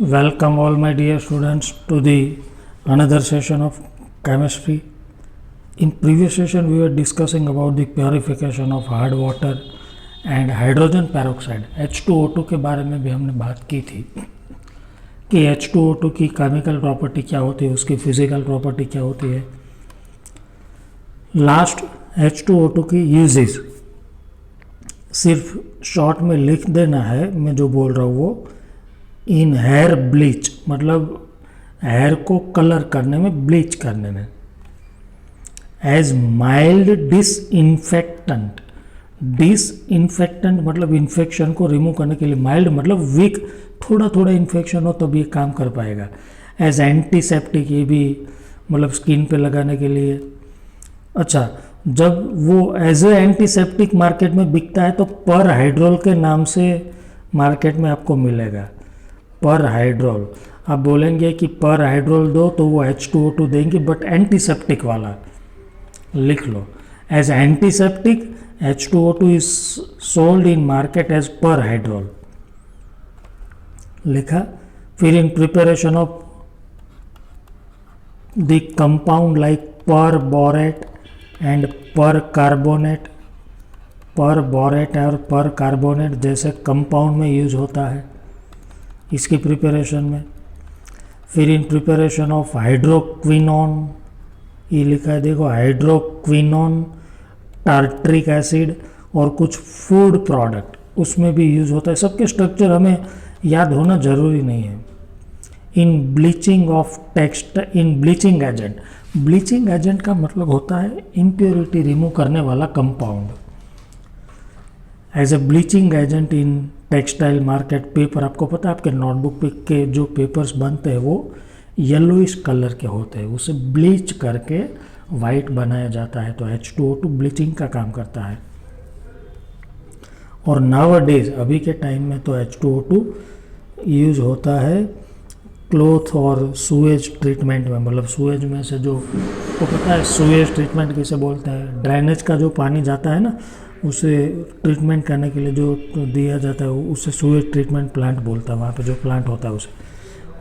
Welcome all my dear students to the another session of chemistry. In previous session we were discussing about the purification of hard water and hydrogen peroxide H2O2 के बारे में भी हमने बात की थी कि H2O2 की केमिकल प्रॉपर्टी क्या होती है, उसकी फिजिकल प्रॉपर्टी क्या होती है. लास्ट H2O2 की यूजेस सिर्फ शॉर्ट में लिख देना है. मैं जो बोल रहा हूँ वो इन हेयर ब्लीच, मतलब हेयर को कलर करने में, ब्लीच करने में. As mild disinfectant. डिसइंफेक्टेंट मतलब इन्फेक्शन को रिमूव करने के लिए. माइल्ड मतलब वीक, थोड़ा थोड़ा इन्फेक्शन हो तब ये काम कर पाएगा. एज एंटीसेप्टिक, ये भी मतलब स्किन पे लगाने के लिए. अच्छा, जब वो एज ए एंटीसेप्टिक मार्केट में बिकता है तो पर हाइड्रोल के नाम से मार्केट में आपको मिलेगा. पर हाइड्रोल. आप बोलेंगे कि पर हाइड्रोल दो तो वो H2O2 देंगे, बट एंटीसेप्टिक वाला लिख लो. As antiseptic H2O2 is sold in market as perhydrol. लिखा. फिर in preparation of the compound like perborate and percarbonate. Perborate और पर कार्बोनेट जैसे कंपाउंड में यूज होता है इसकी प्रिपरेशन में. फिर इन प्रिपरेशन ऑफ हाइड्रोक्विनोन, ये लिखा है देखो, हाइड्रोक्विनोन, टार्ट्रिक एसिड और कुछ फूड प्रोडक्ट उसमें भी यूज होता है. सबके स्ट्रक्चर हमें याद होना जरूरी नहीं है. In bleaching of text, in bleaching agent. Bleaching agent का मतलब होता है इम्प्योरिटी रिमूव करने वाला compound. As a bleaching agent in textile market. Paper आपको पता है, आपके नोटबुक पे के जो पेपर्स बनते हैं वो येलोइश कलर के होते हैं, उसे ब्लीच करके वाइट बनाया जाता है. तो H2O2 ब्लीचिंग का काम करता है. और नाउअडेज, अभी के टाइम में तो H2O2 यूज होता है क्लोथ और सुएज ट्रीटमेंट में. मतलब सुएज में से जो, तो पता है सुएज ट्रीटमेंट किसे बोलते हैं? ड्रेनेज का जो पानी जाता है ना, उसे ट्रीटमेंट करने के लिए जो दिया जाता है उसे सुएज ट्रीटमेंट प्लांट बोलता है. वहाँ पे जो प्लांट होता है उसे,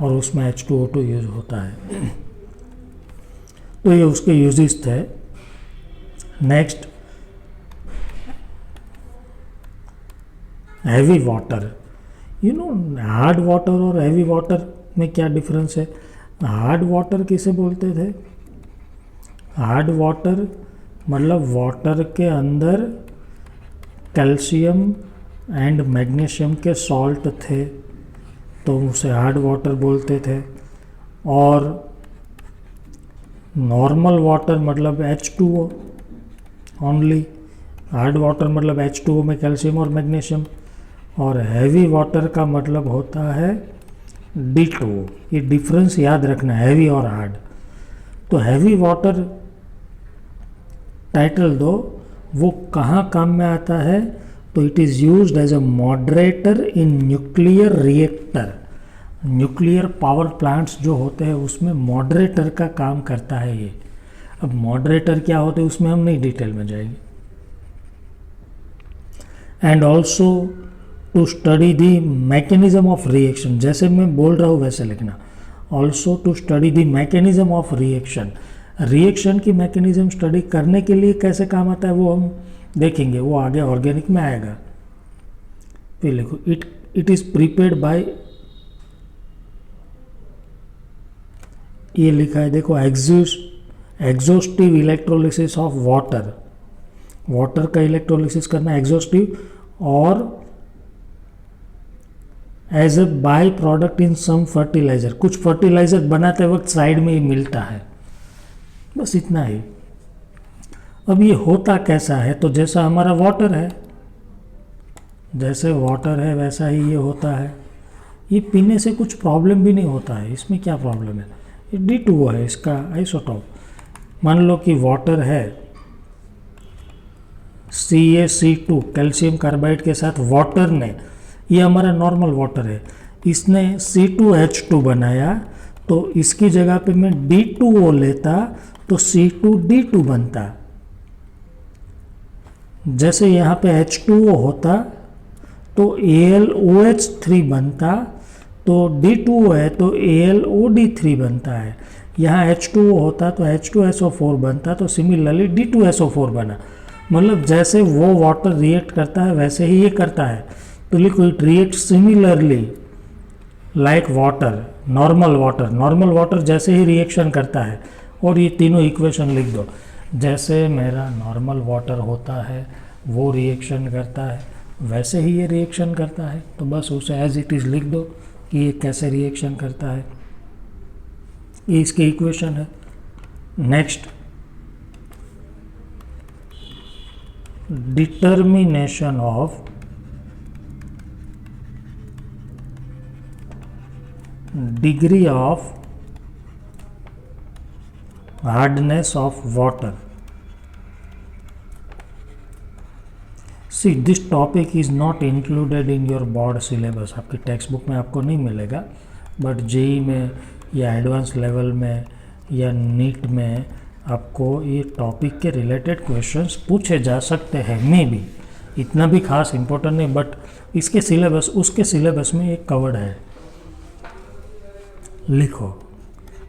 और उसमें H2O2 यूज होता है. तो ये उसके यूजेस थे. Next, heavy water. You know, hard water और हैवी वाटर में क्या डिफरेंस है? हार्ड वाटर किसे बोलते थे? हार्ड वाटर मतलब वाटर के अंदर कैल्शियम एंड मैग्नीशियम के सॉल्ट थे तो उसे हार्ड वाटर बोलते थे. और नॉर्मल वाटर मतलब H2O ओनली. हार्ड वाटर मतलब H2O में कैल्शियम और मैग्नीशियम. और हैवी वाटर का मतलब होता है D2O. ये डिफरेंस याद रखना, हैवी और हार्ड. तो हैवी वाटर टाइटल दो, वो कहाँ काम में आता है? तो it is used as a moderator in nuclear reactor. Nuclear power plants जो होते हैं उसमें मॉडरेटर का काम करता है ये. अब मॉडरेटर क्या होते हैं उसमें हम नहीं डिटेल में जाएंगे. And also to study the mechanism of reaction. जैसे मैं बोल रहा हूँ वैसे लिखना. Also to study the mechanism of reaction. Reaction की मैकेनिज्म स्टडी करने के लिए कैसे काम आता है वो हम देखेंगे, वो आगे ऑर्गेनिक में आएगा. फिर लिखो, इट इज प्रिपेयर्ड बाय, ये लिखा है देखो, exhaustive electrolysis of water. Water का इलेक्ट्रोलिसिस करना एग्जॉस्टिव, और as a by product in some fertiliser. कुछ फर्टिलाइजर बनाते वक्त साइड में ही मिलता है. बस इतना ही. अब ये होता कैसा है? तो जैसा हमारा वाटर है, जैसे वाटर है वैसा ही ये होता है. ये पीने से कुछ प्रॉब्लम भी नहीं होता है. इसमें क्या प्रॉब्लम है? ये D2O है इसका आइसोटॉप. मान लो कि वाटर है, CaC2 कैल्शियम कार्बाइड के साथ वाटर ने, ये हमारा नॉर्मल वाटर है, इसने C2H2 बनाया, तो इसकी जगह पे मैं D2O लेता तो C2D2 बनता. जैसे यहाँ पे H2O होता तो AlOH3 बनता, तो D2O है तो AlOD3 बनता है। यहाँ H2O होता तो H2SO4 बनता, तो सिमिलरली D2SO4 बना। मतलब जैसे वो वाटर रिएक्ट करता है वैसे ही ये करता है। तो लिखो it react similarly like water, normal water जैसे ही रिएक्शन करता है। और ये तीनों इक्वेशन लिख दो। जैसे मेरा नॉर्मल वाटर होता है वो रिएक्शन करता है, वैसे ही ये रिएक्शन करता है। तो बस उसे एज इट इज़ लिख दो कि ये कैसे रिएक्शन करता है। ये इसकी इक्वेशन है। Next, determination of degree of hardness of water. See this topic is not included in your board syllabus. आपकी टेक्स्ट बुक में आपको नहीं मिलेगा, बट जेई में या एडवांस लेवल में या नीट में आपको ये टॉपिक के रिलेटेड क्वेश्चंस पूछे जा सकते हैं। मे बी इतना भी खास इम्पोर्टेंट नहीं, बट इसके सिलेबस उसके सिलेबस में ये कवर्ड है। लिखो,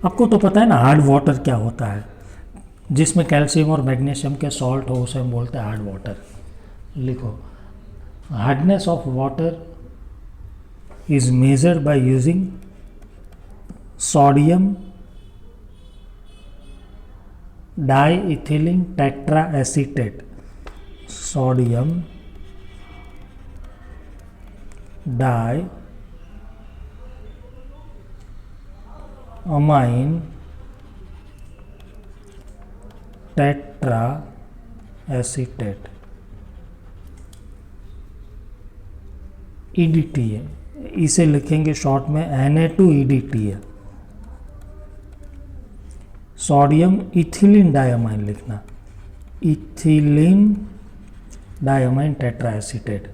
आपको तो पता है ना हार्ड वाटर क्या होता है। जिसमें कैल्शियम और मैग्नीशियम के सॉल्ट हो उसे हम बोलते हैं हार्ड वाटर। लिखो, hardness of water is measured by using sodium diethylene tetraacetate. Sodium di amine tetra acetate, EDTA है। इसे लिखेंगे शॉर्ट में Na2EDTA। सोडियम इथिलीन डायमाइन लिखना, इथिलीन डायमाइन टेट्रा एसीटेट।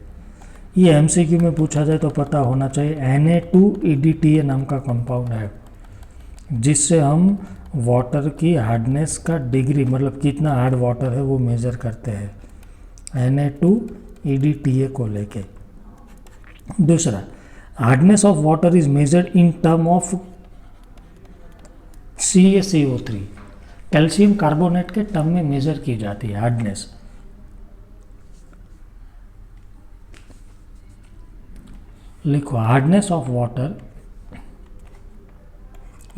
ये MCQ में पूछा जाए तो पता होना चाहिए। Na2EDTA नाम का कंपाउंड है जिससे हम वाटर की हार्डनेस का डिग्री, मतलब कितना हार्ड वाटर है वो मेज़र करते हैं Na2EDTA को लेके। दूसरा, hardness of water is measured in term of CaCO3। Calcium carbonate के टर्म में मेजर की जाती है हार्डनेस। लिखो, हार्डनेस ऑफ वाटर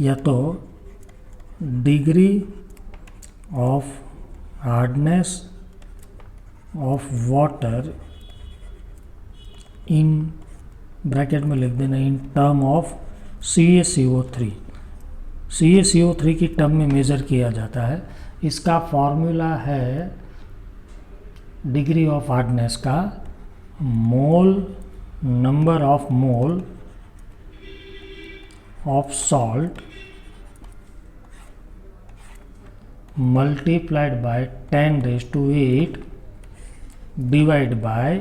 या तो degree of hardness of water in bracket में लिख देना in term of CaCO3। CaCO3 की टर्म में मेज़र किया जाता है। इसका फॉर्मूला है डिग्री ऑफ हार्डनेस का mole number of mole of salt multiplied by 10⁸ divide by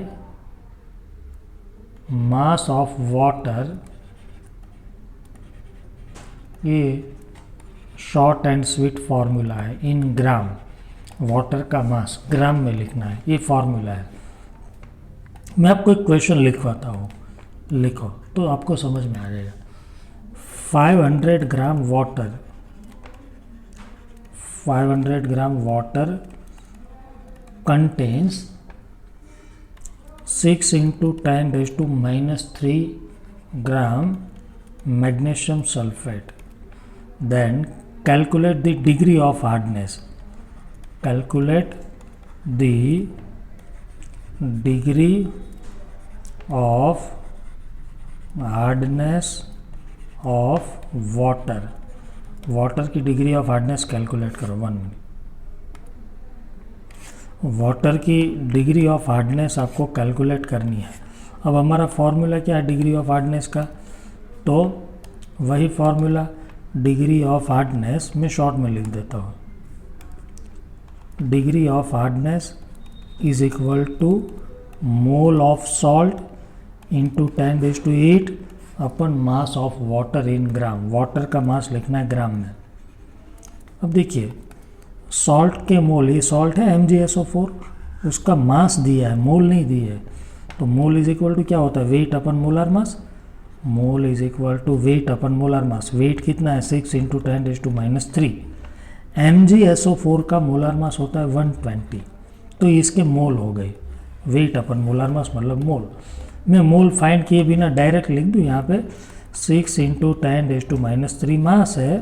mass of water. ये शॉर्ट एंड स्वीट फॉर्मूला है इन ग्राम। वाटर का मास ग्राम में लिखना है, ये फॉर्मूला है। मैं आपको एक क्वेश्चन लिखवाता हूँ, लिखो तो आपको समझ में आ जाएगा। 500 gram water, 500 gram water contains 6 into 10⁻³ gram magnesium sulfate. Then calculate the degree of hardness. Calculate the degree of hardness of water. Water की डिग्री ऑफ हार्डनेस कैलकुलेट करो। 1 मिनट। वाटर की डिग्री ऑफ हार्डनेस आपको calculate करनी है। अब हमारा formula क्या है डिग्री ऑफ हार्डनेस का, तो वही फॉर्मूला डिग्री ऑफ हार्डनेस में शॉर्ट में लिख देता हूँ। Degree of hardness is equal to mole of salt into 10⁸ upon mass of water in gram. Water का मास लिखना है ग्राम में। अब देखिए सॉल्ट के मोल, ये सॉल्ट है MgSO4, उसका मास दिया है, मोल नहीं दिए है। तो मोल इज इक्वल टू क्या होता है, weight upon molar mass. Mole is equal to weight upon molar mass. Weight कितना है 6 इंटू 10⁻³ MgSO4 का मोलर मास होता है 120, तो इसके मोल हो गए। वेट अपन मोलर मास मतलब मोल। मैं मोल फाइंड किए बिना डायरेक्ट लिख दूँ यहाँ पे 6 इंटू 10⁻³ मास है,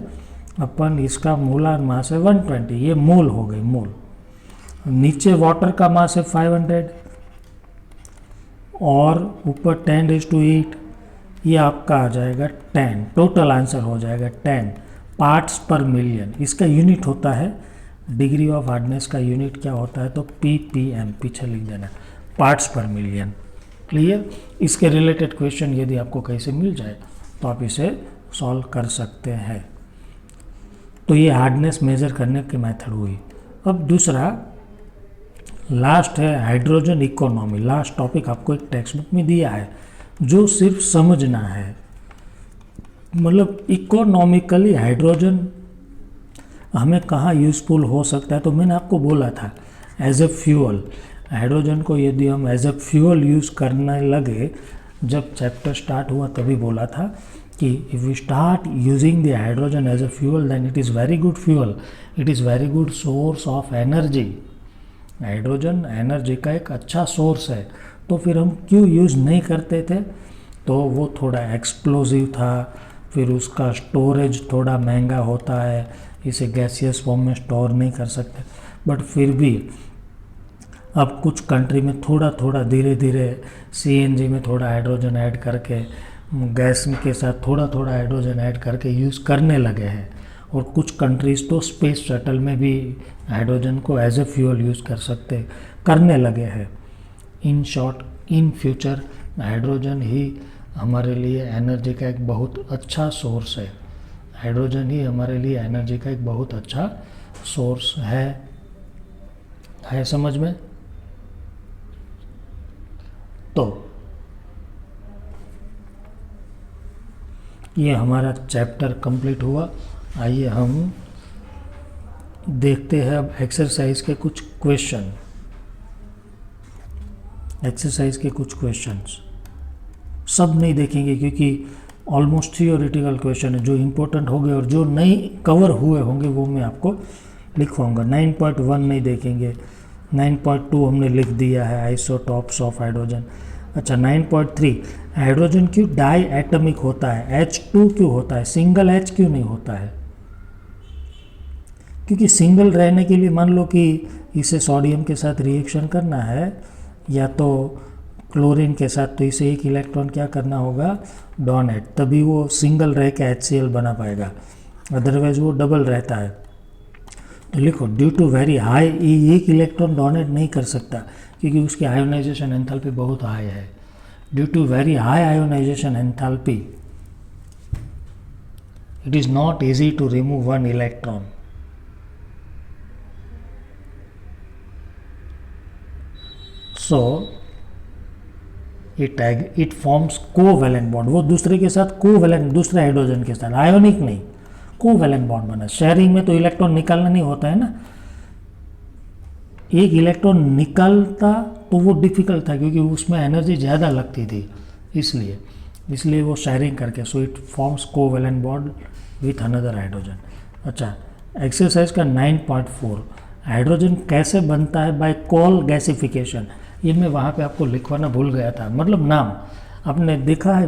अपन इसका मोलर मास है 120, ये मोल हो गई मोल। नीचे वाटर का मास है 500 और ऊपर 10⁸, ये आपका आ जाएगा 10। टोटल आंसर हो जाएगा 10 पार्ट्स पर मिलियन। इसका यूनिट होता है डिग्री ऑफ हार्डनेस का यूनिट क्या होता है, तो ppm पीछे लिख देना, पार्ट्स पर मिलियन। क्लियर। इसके रिलेटेड क्वेश्चन यदि आपको कहीं से मिल जाए तो आप इसे सॉल्व कर सकते हैं। तो ये हार्डनेस मेजर करने की मेथड हुई। अब दूसरा लास्ट है हाइड्रोजन इकोनॉमी। लास्ट टॉपिक आपको एक टेक्स्ट बुक में दिया है जो सिर्फ समझना है, मतलब इकोनॉमिकली हाइड्रोजन हमें कहाँ यूज़फुल हो सकता है। तो मैंने आपको बोला था एज ए फ्यूल, हाइड्रोजन को यदि हम एज ए फ्यूल यूज़ करने लगे, जब चैप्टर स्टार्ट हुआ तभी बोला था कि if we start using the hydrogen as a fuel then it is very good fuel, it is very good source of energy. Hydrogen energy का एक अच्छा सोर्स है, तो फिर हम क्यों यूज़ नहीं करते थे। तो वो थोड़ा एक्सप्लोजिव था, फिर उसका स्टोरेज थोड़ा महंगा होता है, इसे गैसियस फॉर्म में स्टोर नहीं कर सकते। बट फिर भी अब कुछ कंट्री में थोड़ा थोड़ा धीरे धीरे CNG में थोड़ा हाइड्रोजन ऐड करके, गैस के साथ थोड़ा थोड़ा हाइड्रोजन ऐड करके यूज़ करने लगे हैं। और कुछ कंट्रीज़ तो स्पेस शटल में भी हाइड्रोजन को एज ए फ्यूल यूज़ करने लगे हैं। In short, in future hydrogen ही हमारे लिए एनर्जी का एक बहुत अच्छा सोर्स है। हाइड्रोजन ही हमारे लिए एनर्जी का एक बहुत अच्छा सोर्स है समझ में। तो ये हमारा चैप्टर कंप्लीट हुआ। आइए हम देखते हैं अब एक्सरसाइज के कुछ क्वेश्चन। एक्सरसाइज के कुछ क्वेश्चंस सब नहीं देखेंगे क्योंकि ऑलमोस्ट थियोरेटिकल क्वेश्चन है। जो इम्पोर्टेंट होंगे और जो नहीं कवर हुए होंगे वो मैं आपको लिखवाऊंगा। 9.1 नहीं देखेंगे, 9.2 हमने लिख दिया है, आइसोटॉप्स ऑफ हाइड्रोजन। अच्छा 9.3 हाइड्रोजन क्यों डाई एटमिक होता है, H2 क्यों होता है, सिंगल H क्यों नहीं होता है। क्योंकि सिंगल रहने के लिए मान लो कि इसे सोडियम के साथ रिएक्शन करना है या तो क्लोरीन के साथ, तो इसे एक इलेक्ट्रॉन क्या करना होगा, डोनेट, तभी वो सिंगल रह के HCl बना पाएगा, अदरवाइज वो डबल रहता है। तो लिखो ड्यू टू वेरी हाई, एक इलेक्ट्रॉन डोनेट नहीं कर सकता क्योंकि उसकी आयोनाइजेशन एंथैल्पी बहुत हाई है। Due to very high ionisation enthalpy it is not easy to remove one electron. So it forms covalent bond, वो दूसरे के साथ कोवैलेंट, दूसरे हाइड्रोजन के साथ, आयोनिक नहीं, कोवैलेंट बॉन्ड बना। शेयरिंग में तो इलेक्ट्रॉन निकालना नहीं होता है ना, एक इलेक्ट्रॉन निकालता तो वो डिफिकल्ट था क्योंकि उसमें एनर्जी ज़्यादा लगती थी, इसलिए वो शेयरिंग करके, सो it forms covalent bond with another hydrogen. अच्छा एक्सरसाइज का 9.4 हाइड्रोजन कैसे बनता है, बाय कॉल गैसिफिकेशन। ये मैं वहाँ पे आपको लिखवाना भूल गया था, मतलब नाम आपने देखा है।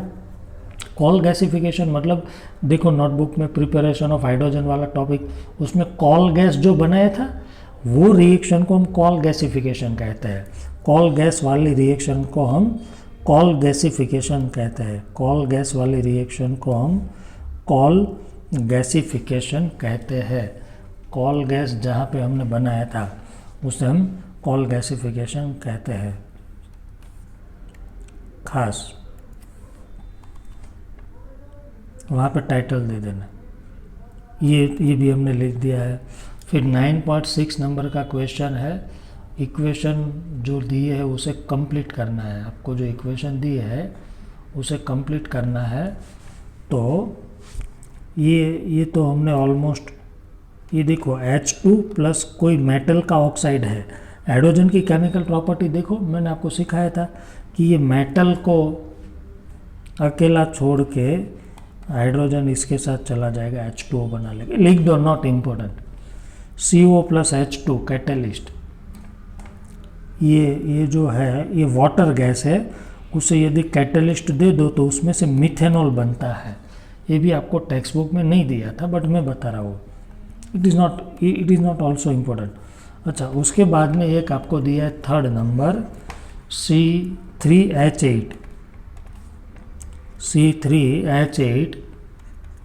कॉल गैसिफिकेशन मतलब देखो नोटबुक में प्रिपरेशन ऑफ हाइड्रोजन वाला टॉपिक, उसमें कॉल गैस जो बनाया था वो रिएक्शन को हम कॉल गैसिफिकेशन कहते हैं। कॉल गैस वाली रिएक्शन को हम कॉल गैसिफिकेशन कहते हैं। कॉल गैस वाली रिएक्शन को हम कॉल गैसिफिकेशन कहते हैं। कॉल गैस जहाँ पे हमने बनाया था उसे हम कॉल गैसिफिकेशन कहते हैं। खास वहाँ पे टाइटल दे देना, ये भी हमने लिख दिया है। फिर 9.6 नंबर का क्वेश्चन है, इक्वेशन जो दी है उसे कंप्लीट करना है। आपको जो इक्वेशन दी है उसे कंप्लीट करना है। तो ये तो हमने ऑलमोस्ट, ये देखो H2 प्लस कोई मेटल का ऑक्साइड है। हाइड्रोजन की केमिकल प्रॉपर्टी देखो, मैंने आपको सिखाया था कि ये मेटल को अकेला छोड़ के हाइड्रोजन इसके साथ चला जाएगा, H2O बना लेगा। लिख दो, not important. CO plus H2 catalyst, ये जो है ये वाटर गैस है, उसे यदि कैटेलिस्ट दे दो तो उसमें से मिथेनॉल बनता है। ये भी आपको टेक्स्ट बुक में नहीं दिया था बट मैं बता रहा हूँ, it is not also important. अच्छा, उसके बाद में एक आपको दिया है third number C3H8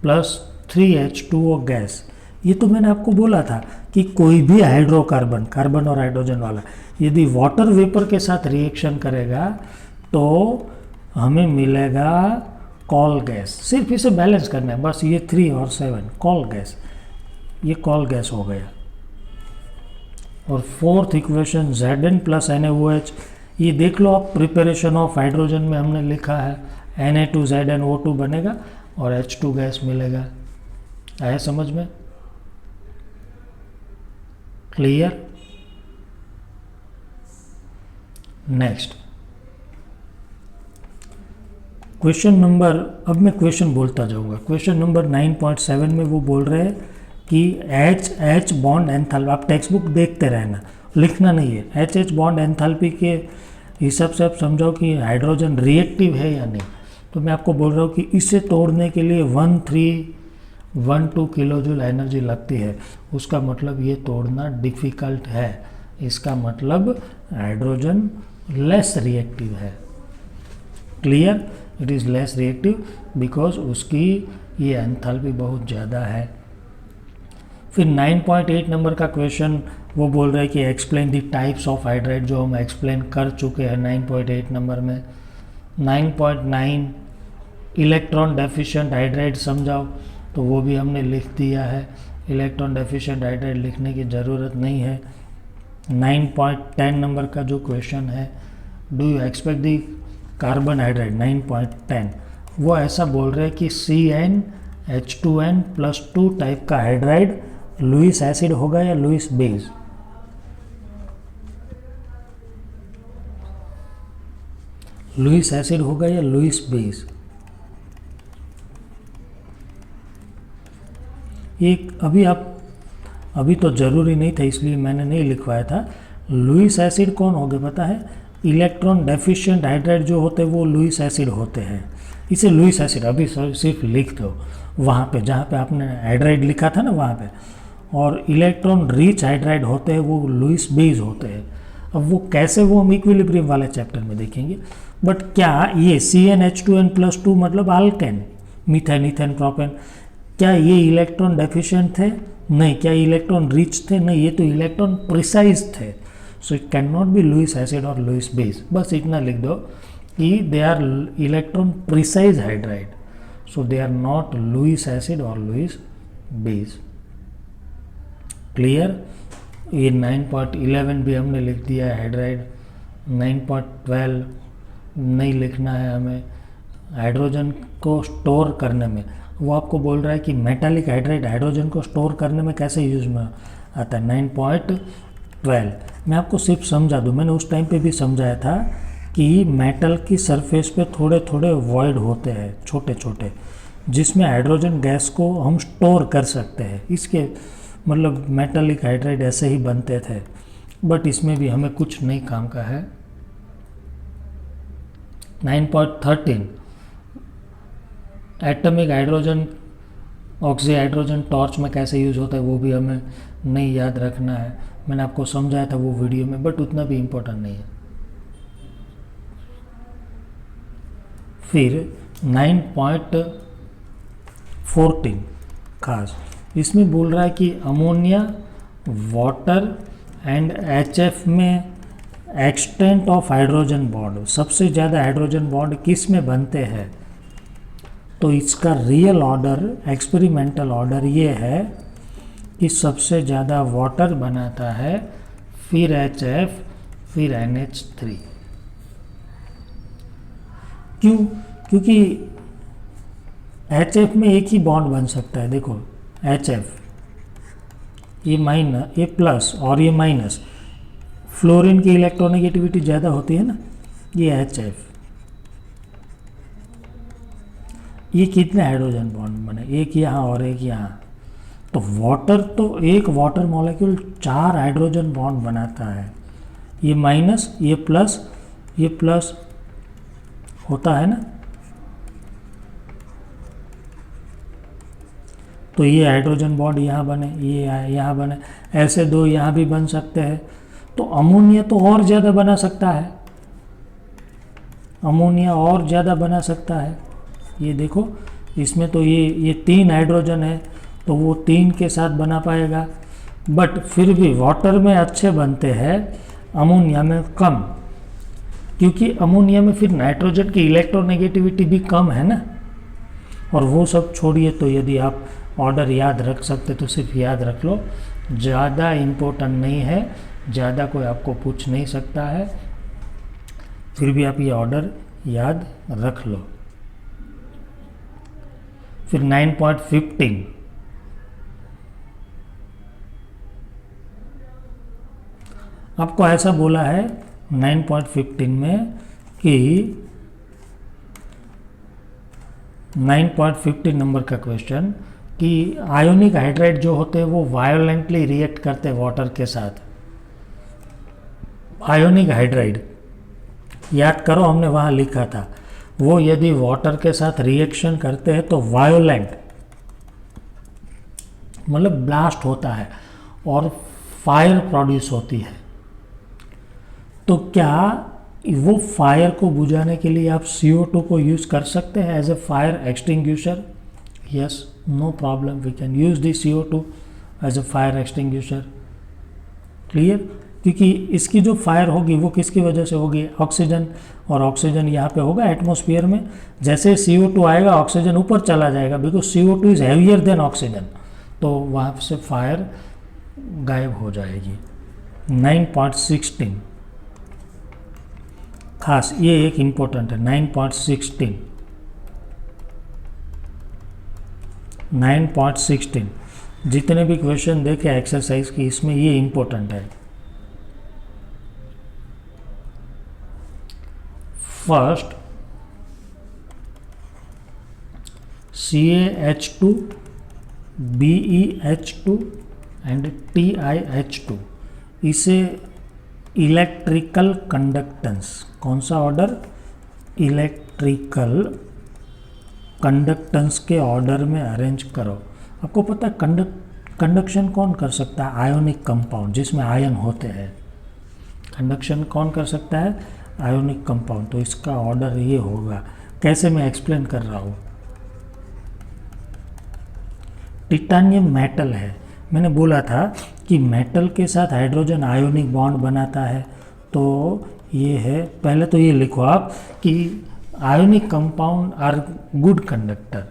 plus 3H2O gas. ये तो मैंने आपको बोला था कि कोई भी हाइड्रोकार्बन, कार्बन और हाइड्रोजन वाला यदि वाटर वेपर के साथ रिएक्शन करेगा तो हमें मिलेगा कॉल गैस। सिर्फ इसे बैलेंस करना है बस, ये 3 और 7 कॉल गैस, ये कॉल गैस हो गया। और fourth equation Zn plus NaOH, ये देख लो आप, प्रिपरेशन ऑफ हाइड्रोजन में हमने लिखा है Na2ZnO2 बनेगा और H2 गैस मिलेगा। आया समझ में? क्लियर? नेक्स्ट क्वेश्चन नंबर, अब मैं क्वेश्चन बोलता जाऊंगा। क्वेश्चन नंबर 9.7 में वो बोल रहे हैं कि H बॉन्ड एंथैल्पी, आप टेक्स्ट बुक देखते रहना, लिखना नहीं है। H बॉन्ड एंथैल्पी के हिसाब से आप समझाओ कि हाइड्रोजन रिएक्टिव है या नहीं। तो मैं आपको बोल रहा हूँ कि इसे तोड़ने के लिए 1312 किलो जूल एनर्जी लगती है। उसका मतलब ये तोड़ना डिफ़िकल्ट है, इसका मतलब हाइड्रोजन लेस रिएक्टिव है। Clear? It is less reactive because उसकी ये एंथैल्पी बहुत ज़्यादा है। फिर 9.8 नंबर का क्वेश्चन वो बोल रहे हैं कि explain the types of hydride, जो हम एक्सप्लेन कर चुके हैं 9.8 नंबर में। 9.9 इलेक्ट्रॉन डेफिशिएंट हाइड्राइड समझाओ, तो वो भी हमने लिख दिया है। इलेक्ट्रॉन डेफिशिएंट हाइड्राइड लिखने की ज़रूरत नहीं है। 9.10 नंबर का जो क्वेश्चन है, do you expect the carbon hydride, 9.10 वो ऐसा बोल रहे हैं कि CnH2n+2 टाइप का हाइड्राइड लुईस एसिड होगा या लुईस बेस। लुईस एसिड होगा या लुईस बेस। एक अभी तो ज़रूरी नहीं था इसलिए मैंने नहीं लिखवाया था। लुईस एसिड कौन हो गए पता है? इलेक्ट्रॉन डेफिशिएंट हाइड्राइड जो होते हैं वो लुईस एसिड होते हैं। इसे लुईस एसिड अभी सिर्फ लिख दो वहाँ पे जहाँ पे आपने हाइड्राइड लिखा था ना वहाँ पे। और इलेक्ट्रॉन रिच हाइड्राइड होते हैं वो लुईस बेस होते हैं। अब वो कैसे, वो हम इक्विलिब्रियम वाले चैप्टर में देखेंगे। बट क्या ये CnH2n+2 मतलब अल्केन, मीथेन, इथेन, प्रोपेन, क्या ये इलेक्ट्रॉन डेफिशिएंट थे? नहीं। क्या इलेक्ट्रॉन रिच थे? नहीं, ये तो इलेक्ट्रॉन प्रिसाइज थे। So it can not be Lewis acid और लुईस बेस। बस इतना लिख दो कि they are electron precise hydride, so they are not Lewis acid और लुईस बेस। क्लियर? ये 9.11 भी हमने लिख दिया है हाइड्राइड। 9.12 नहीं लिखना है हमें। हाइड्रोजन को स्टोर करने में वो आपको बोल रहा है कि मेटालिक हाइड्राइड हाइड्रोजन को स्टोर करने में कैसे यूज में आता है। 9.12 मैं आपको सिर्फ समझा दूँ, मैंने उस टाइम पे भी समझाया था कि मेटल की सरफेस पे थोड़े थोड़े वॉइड होते हैं छोटे छोटे, जिसमें हाइड्रोजन गैस को हम स्टोर कर सकते हैं। इसके मतलब मेटालिक हाइड्राइड ऐसे ही बनते थे, बट इसमें भी हमें कुछ नहीं काम का है। 9.13 atomic hydrogen oxy hydrogen torch में कैसे यूज होता है वो भी हमें नहीं याद रखना है। मैंने आपको समझाया था वो वीडियो में, बट उतना भी इम्पोर्टेंट नहीं है। फिर 9.14 खास, इसमें बोल रहा है कि अमोनिया, वाटर एंड HF में एक्सटेंट ऑफ हाइड्रोजन बॉन्ड, सबसे ज़्यादा हाइड्रोजन बॉन्ड किस में बनते हैं? तो इसका रियल ऑर्डर, एक्सपेरिमेंटल ऑर्डर ये है कि सबसे ज़्यादा वाटर बनाता है, फिर HF, फिर NH3। क्यों? क्योंकि HF में एक ही बॉन्ड बन सकता है। देखो HF, ये माइनस, ये प्लस और ये माइनस, फ्लोरीन की इलेक्ट्रोनेगेटिविटी ज़्यादा होती है ना, ये HF। ये कितने हाइड्रोजन बॉन्ड बने, एक यहाँ और एक यहाँ। तो वाटर, तो एक वाटर मॉलिक्यूल 4 हाइड्रोजन बॉन्ड बनाता है। ये माइनस, ये प्लस होता है ना, तो ये हाइड्रोजन बॉन्ड यहाँ बने, ये यहाँ बने, ऐसे 2 यहाँ भी बन सकते हैं। तो अमोनिया तो और ज़्यादा बना सकता है, अमोनिया और ज़्यादा बना सकता है। ये देखो, इसमें तो ये 3 हाइड्रोजन है, तो वो 3 के साथ बना पाएगा। बट फिर भी वाटर में अच्छे बनते हैं, अमोनिया में कम, क्योंकि अमोनिया में फिर नाइट्रोजन की इलेक्ट्रोनेगेटिविटी भी कम है ना। और वो सब छोड़िए, तो यदि आप ऑर्डर याद रख सकते तो सिर्फ याद रख लो, ज़्यादा इम्पोर्टेंट नहीं है, ज़्यादा कोई आपको पूछ नहीं सकता है, फिर भी आप ये ऑर्डर याद रख लो। फिर 9.15, आपको ऐसा बोला है 9.15 में कि 9.15 नंबर का क्वेश्चन कि आयोनिक हाइड्राइड जो होते हैं वो वायोलेंटली रिएक्ट करते हैं वाटर के साथ। आयोनिक हाइड्राइड याद करो, हमने वहाँ लिखा था, वो यदि वाटर के साथ रिएक्शन करते हैं तो वायोलेंट मतलब ब्लास्ट होता है और फायर प्रोड्यूस होती है। तो क्या वो फायर को बुझाने के लिए आप CO2 को यूज़ कर सकते हैं as a fire extinguisher? Yes, no problem, we can use the CO2 as a fire extinguisher. Clear? क्योंकि इसकी जो फायर होगी वो किसकी वजह से होगी? ऑक्सीजन, और ऑक्सीजन यहाँ पे होगा एटमॉस्फेयर में। जैसे CO2 आएगा ऑक्सीजन ऊपर चला जाएगा, because CO2 is heavier than oxygen, तो वहाँ से फायर गायब हो जाएगी। 9.16 खास ये एक इम्पोर्टेंट है, 9.16 जितने भी क्वेश्चन देखे एक्सरसाइज की, इसमें ये इम्पोर्टेंट है। First CaH2, BeH2 and TiH2, इसे इलेक्ट्रिकल कंडक्टेंस, कौन सा ऑर्डर? इलेक्ट्रिकल कंडक्टेंस के ऑर्डर में अरेंज करो। आपको पता है कंडक्शन कौन कर सकता है? आयोनिक कंपाउंड जिसमें आयन होते हैं। कंडक्शन कौन कर सकता है? Ionic compound. तो इसका ऑर्डर ये होगा, कैसे मैं एक्सप्लेन कर रहा हूँ। टिटानियम मेटल है, मैंने बोला था कि मेटल के साथ हाइड्रोजन आयोनिक बॉन्ड बनाता है, तो ये है, पहले तो ये लिखो आप कि ionic compound are good conductor,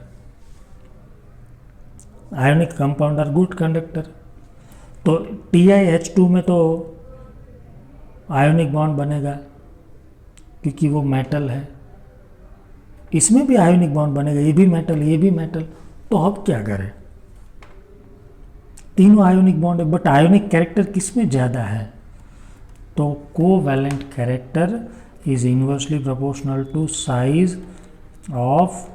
ionic compound are good conductor. तो TiH2 में तो आयोनिक बॉन्ड बनेगा क्योंकि वो मेटल है, इसमें भी आयोनिक बॉन्ड बनेगा, ये भी मेटल, ये भी मेटल। तो अब क्या करें? तीनों आयोनिक बॉन्ड है, बट आयोनिक कैरेक्टर किसमें ज़्यादा है? तो covalent character is inversely proportional to size of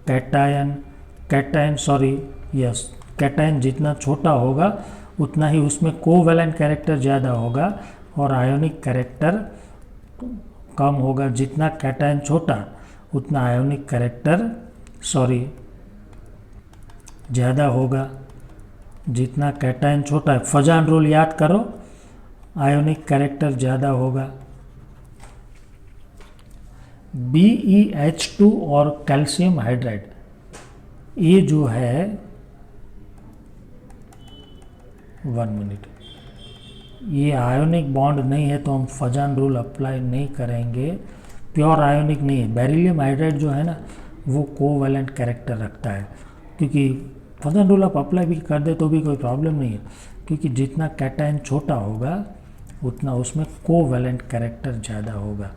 cation. Cation जितना छोटा होगा उतना ही उसमें कोवैलेंट कैरेक्टर ज़्यादा होगा और आयोनिक कैरेक्टर कम होगा। जितना कैटायन छोटा उतना आयोनिक कैरेक्टर ज़्यादा होगा। जितना कैटायन छोटा है, फजान रूल याद करो, आयोनिक कैरेक्टर ज़्यादा होगा। BeH2 और कैल्शियम हाइड्राइड, ये जो है 1 मिनट, ये आयोनिक बॉन्ड नहीं है तो हम फजान रूल अप्लाई नहीं करेंगे, प्योर आयोनिक नहीं है। बेरिलियम हाइड्राइड जो है ना वो कोवैलेंट कैरेक्टर रखता है, क्योंकि फजान रूल आप अप्लाई भी कर दे तो भी कोई प्रॉब्लम नहीं है, क्योंकि जितना कैटायन छोटा होगा उतना उसमें कोवैलेंट कैरेक्टर ज़्यादा होगा।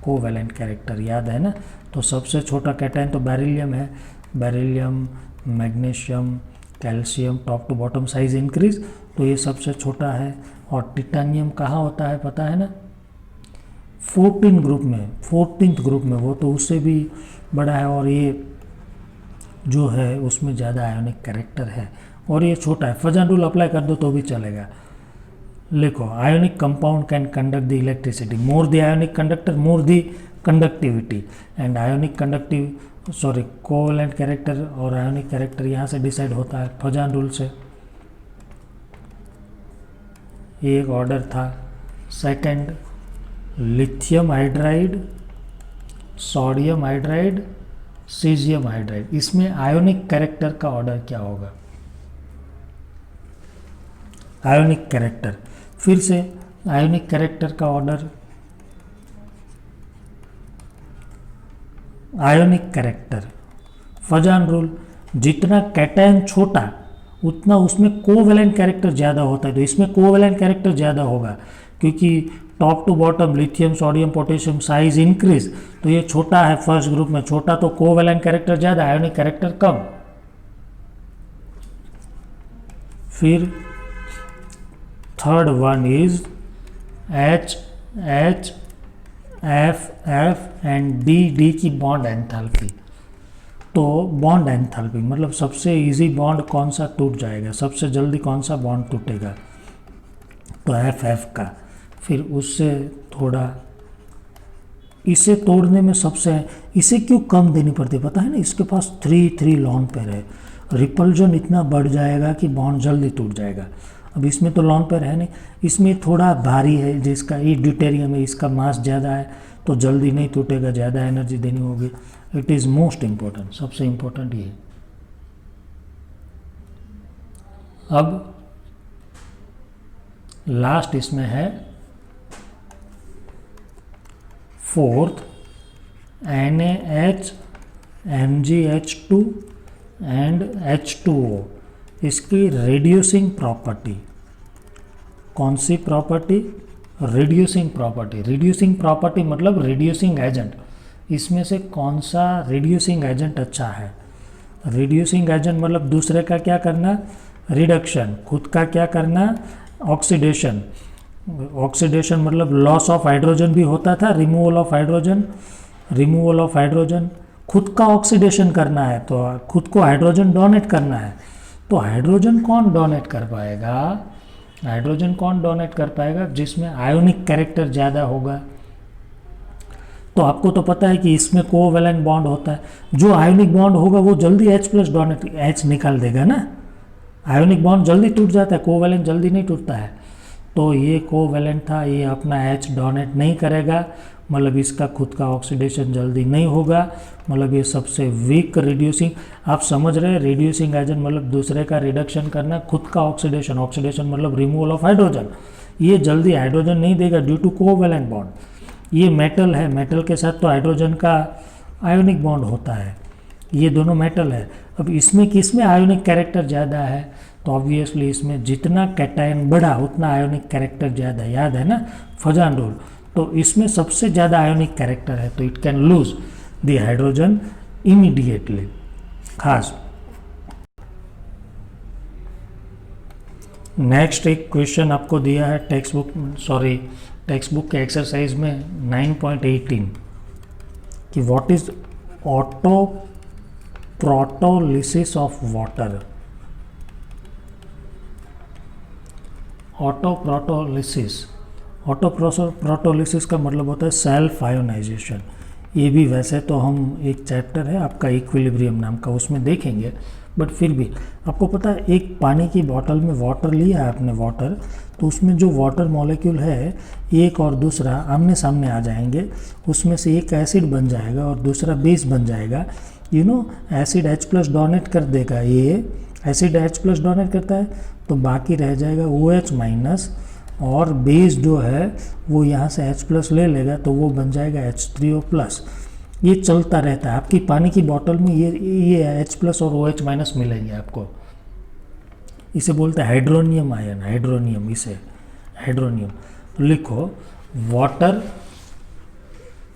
कोवैलेंट कैरेक्टर याद है ना? तो सबसे छोटा कैटायन तो बेरिलियम है, beryllium, magnesium, calcium, top to bottom size increase, तो ये सबसे छोटा है। और टिटानियम कहाँ होता है पता है ना? 14th ग्रुप में, वो तो उससे भी बड़ा है, और ये जो है उसमें ज़्यादा आयोनिक कैरेक्टर है, और ये छोटा है। फजान रूल अप्लाई कर दो तो भी चलेगा। लिखो, ionic compound can conduct the electricity, more the ionic conductor more the conductivity, and ionic covalent character और आयोनिक कैरेक्टर यहाँ से डिसाइड होता है फजान रूल से। ये एक ऑर्डर था। Second, lithium hydride, sodium hydride, caesium hydride, इसमें आयोनिक कैरेक्टर का ऑर्डर क्या होगा? आयोनिक कैरेक्टर, फिर से आयोनिक कैरेक्टर का order, ionic character Fazan rule, जितना कैटायन छोटा उतना उसमें कोवेलेंट कैरेक्टर ज़्यादा होता है, तो इसमें कोवेलेंट कैरेक्टर ज़्यादा होगा क्योंकि top to bottom lithium sodium potassium size increase, तो ये छोटा है फर्स्ट ग्रुप में, छोटा तो कोवेलेंट कैरेक्टर ज़्यादा, आयोनिक कैरेक्टर कम। फिर third one is H H F F and D की बॉन्ड एंथैल्पी। तो बॉन्ड एंथैल्पी मतलब सबसे इजी बॉन्ड कौन सा टूट जाएगा, सबसे जल्दी कौन सा बॉन्ड टूटेगा, तो F का। फिर उससे थोड़ा, इसे तोड़ने में सबसे, इसे क्यों कम देनी पड़ती है पता है ना, इसके पास 3 लॉन पेयर है, रिपल्जन इतना बढ़ जाएगा कि बॉन्ड जल्दी टूट जाएगा। अब इसमें तो लॉन पेयर है नहीं, इसमें थोड़ा भारी है, जिसका ये ड्यूटेरियम है, इसका मास ज़्यादा है तो जल्दी नहीं टूटेगा, ज़्यादा एनर्जी देनी होगी। इट इज़ मोस्ट इम्पोर्टेंट, सबसे इम्पोर्टेंट ये। अब लास्ट इसमें है fourth, NaH MgH2 and H2O, इसकी रिड्यूसिंग प्रॉपर्टी। कौन सी property? Reducing property. Reducing property मतलब रिड्यूसिंग एजेंट, इसमें से कौन सा रिड्यूसिंग एजेंट अच्छा है? रिड्यूसिंग एजेंट मतलब दूसरे का क्या करना, रिडक्शन, खुद का क्या करना, ऑक्सीडेशन। ऑक्सीडेशन मतलब लॉस ऑफ हाइड्रोजन भी होता था, removal of hydrogen, removal of hydrogen, खुद का ऑक्सीडेशन करना है तो खुद को हाइड्रोजन डोनेट करना है। तो हाइड्रोजन कौन डोनेट कर पाएगा? हाइड्रोजन कौन डोनेट कर पाएगा? जिसमें आयोनिक कैरेक्टर ज़्यादा होगा। तो आपको तो पता है कि इसमें कोवेलेंट बॉन्ड होता है, जो आयोनिक बॉन्ड होगा वो जल्दी H+ डोनेट H निकाल देगा ना। आयोनिक बॉन्ड जल्दी टूट जाता है, कोवेलेंट जल्दी नहीं टूटता है। तो ये कोवेलेंट था, ये अपना H डोनेट नहीं करेगा, मतलब इसका खुद का ऑक्सीडेशन जल्दी नहीं होगा, मतलब ये सबसे वीक रिड्यूसिंग। आप समझ रहे हैं, रिड्यूसिंग एजेंट मतलब दूसरे का रिडक्शन करना, खुद का ऑक्सीडेशन, ऑक्सीडेशन मतलब रिमूवल ऑफ हाइड्रोजन, ये जल्दी हाइड्रोजन नहीं देगा ड्यू टू कोवेलेंट बॉन्ड। ये मेटल है, मेटल के साथ तो हाइड्रोजन का आयोनिक बॉन्ड होता है, ये दोनों मेटल है। अब इसमें किसमें आयोनिक कैरेक्टर ज़्यादा है? तो ऑब्वियसली इसमें जितना कैटायन बढ़ा उतना आयोनिक कैरेक्टर ज़्यादा, याद है ना फजान रूल। तो इसमें सबसे ज़्यादा आयोनिक कैरेक्टर है, तो it can lose the hydrogen immediately. खास नेक्स्ट एक क्वेश्चन आपको दिया है टेक्स्ट बुक के एक्सरसाइज में 9.18 कि what is auto protolysis of water. Auto protolysis का मतलब होता है सेल्फ आयोनाइजेशन। ये भी वैसे तो हम एक चैप्टर है आपका इक्विलिब्रियम नाम का, उसमें देखेंगे, बट फिर भी आपको पता है, एक पानी की बॉटल में वाटर लिया है आपने, वाटर, तो उसमें जो वाटर मॉलिक्यूल है एक और दूसरा आमने सामने आ जाएंगे, उसमें से एक एसिड बन जाएगा और दूसरा बेस बन जाएगा। एसिड H+ डोनेट कर देगा, ये एसिड H+ डोनेट करता है, तो बाकी रह जाएगा OH- और बेस जो है वो यहाँ से H+ ले लेगा तो वो बन जाएगा H3O+। ये चलता रहता है आपकी पानी की बोतल में, ये H+ और OH- मिलेंगे आपको। इसे बोलते हैं हाइड्रोनियम आयन, हाइड्रोनियम, इसे हाइड्रोनियम। तो लिखो, water,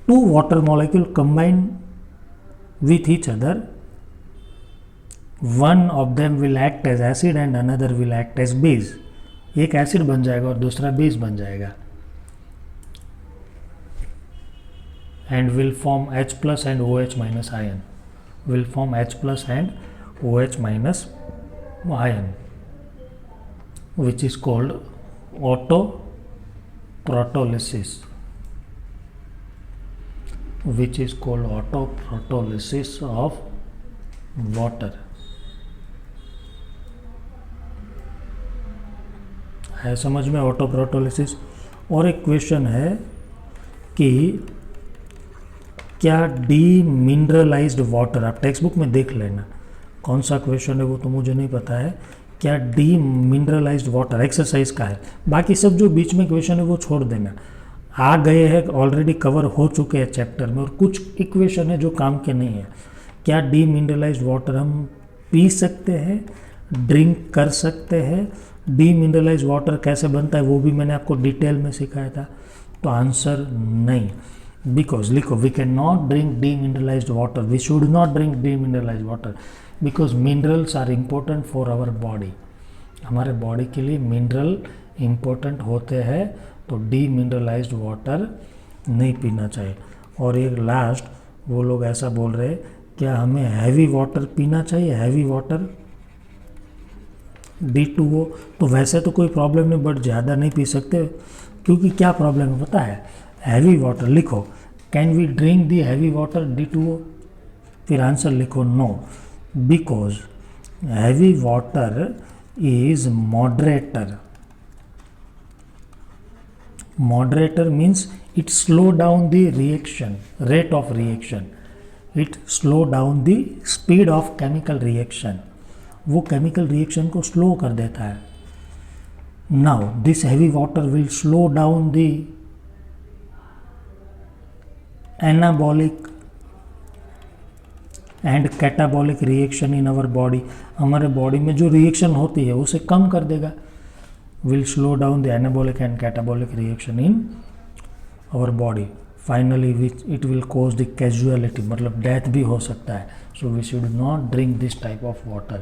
2 water molecule combine with each other, one of them will act as acid and another will act as base। एक एसिड बन जाएगा और दूसरा बेस बन जाएगा, and will form H+ and OH- ion. will form H plus and OH minus ion, which is called autoprotolysis, of water. है समझ में ऑटोप्रोटोलिसिस। और एक क्वेश्चन है कि क्या डीमिनरलाइज्ड वाटर, आप टेक्स्ट बुक में देख लेना कौन सा क्वेश्चन है वो तो मुझे नहीं पता है, क्या डीमिनरलाइज्ड वाटर एक्सरसाइज का है। बाकी सब जो बीच में क्वेश्चन है वो छोड़ देना, आ गए हैं ऑलरेडी कवर हो चुके हैं चैप्टर में, और कुछ इक्वेशन है जो काम के नहीं है। क्या डीमिनरलाइज्ड वाटर हम पी सकते हैं, ड्रिंक कर सकते हैं? डीमिनरलाइज्ड वाटर कैसे बनता है वो भी मैंने आपको डिटेल में सिखाया था। तो आंसर नहीं, बिकॉज लिखो we can not drink demineralised water, we should not drink demineralised water because minerals are important for our body. हमारे बॉडी के लिए मिनरल इम्पोर्टेंट होते हैं, तो डीमिनरलाइज्ड वाटर नहीं पीना चाहिए। और एक लास्ट, वो लोग ऐसा बोल रहे हैं क्या हमें हैवी वाटर पीना चाहिए, हैवी वाटर D2O। तो वैसे तो कोई प्रॉब्लम नहीं, बट ज़्यादा नहीं पी सकते, क्योंकि क्या प्रॉब्लम है पता है, हैवी वाटर लिखो, can we drink the heavy water D2O, फिर आंसर लिखो no, because heavy water is moderator. Moderator means it slow down the reaction, rate of reaction, it slow down the speed of chemical reaction, वो chemical reaction को slow कर देता है। Now this heavy water will slow down the anabolic and catabolic reaction in our body, हमारे body में जो reaction होती है उसे कम कर देगा, will slow down the anabolic and catabolic reaction in our body, finally which it will cause the casualty, मतलब death भी हो सकता है। so we should not drink this type of water,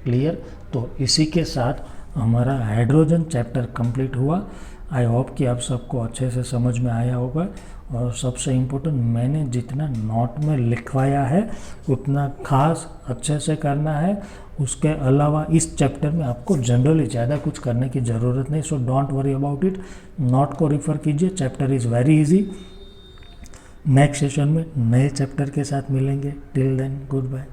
clear. तो इसी के साथ हमारा हाइड्रोजन चैप्टर कंप्लीट हुआ। आई होप कि आप सबको अच्छे से समझ में आया होगा, और सबसे इम्पोर्टेंट मैंने जितना नोट में लिखवाया है उतना खास अच्छे से करना है। उसके अलावा इस चैप्टर में आपको जनरली ज़्यादा कुछ करने की ज़रूरत नहीं, so don't worry about it, note को रिफ़र कीजिए, chapter is very easy. Next session में नए चैप्टर के साथ मिलेंगे, टिल देन गुड बाय।